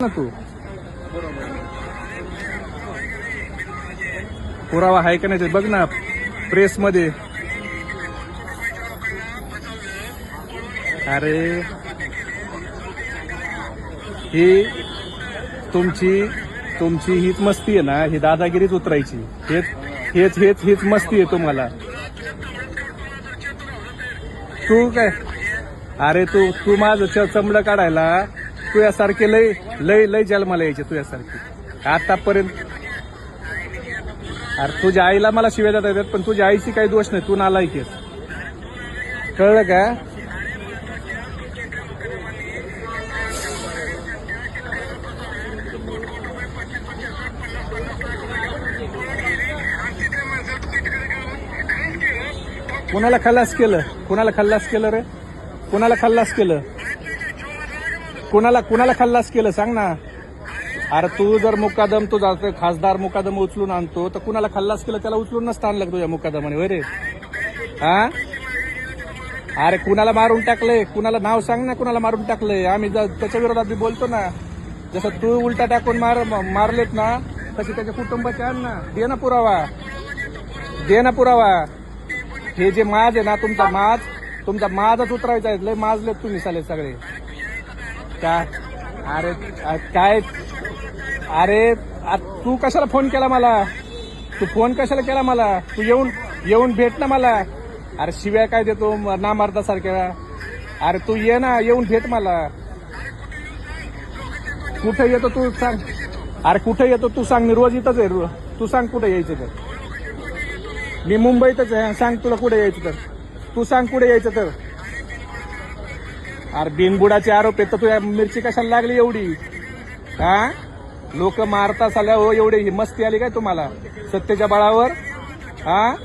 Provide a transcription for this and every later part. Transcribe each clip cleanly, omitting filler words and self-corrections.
ना तू. पुरावा आहे का नाही ते बघ ना प्रेस मध्ये. अरे ही तुमची हीच मस्ती आहे ना, ही दादागिरीच उतरायची. हेच मस्ती आहे तुम्हाला. तू काय अरे तू माझं चमडं काढायला तुझ्यासारखे लय लय लय जन्माला यायचे तुझ्यासारखे आतापर्यंत. अरे तुझ्या आईला मला शिव्या देता येतात, पण तुझ्या आईची काही दोष नाही, तू नालायक आहेस. कळलं का? कुणाला खल्लास केलं? कुणाला खल्लास केलं रे? कुणाला खल्लास केलं? कुणाला खल्लास केलं सांग ना. अरे तू जर मुकादम तू जातो खासदार मुकादम उचलून आणतो तर कुणाला खल्लास केलं त्याला उचलून नसतं आणलं तुझ्या मुकादमाने होय रे? हा अरे कुणाला मारून टाकलंय? कुणाला नाव सांग ना, कुणाला मारून टाकलंय? आम्ही त्याच्या विरोधात बी बोलतो ना. जसं तू उलटा टाकून मारलेत ना तशी त्याच्या कुटुंबाचे आण ना. दे ना पुरावा. हे जे माज आहे ना तुमचा माजच उतरायचा आहे. लय माजलेत तुम्ही साले सगळे. का अरे काय अरे तू कशाला फोन केला मला? तू फोन कशाला केला मला? तू येऊन भेट ना मला. अरे शिव्या काय देतो ना मारतासारख्या? अरे तू ये ना, येऊन भेट मला. कुठे येतो तू सांग. अरे कुठे येतो तू सांग. मी रोज इथंच आहे. तू सांग कुठे यायचं तर. मी मुंबईतच आहे. सांग तुला कुठे यायचं तर. तू सांग कुठे यायचं तर. अरे बिनबुडाचे आरोप आहेत तर तुझ्या मिरची कशाला लागली एवढी? हा लोक मारता साल्या हो एवढी ही मस्ती आली काय तुम्हाला सत्तेच्या बळावर? हा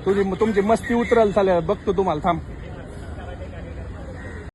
तुमची मस्ती उतरल साल्या बघतो तुम्हाला. थांब.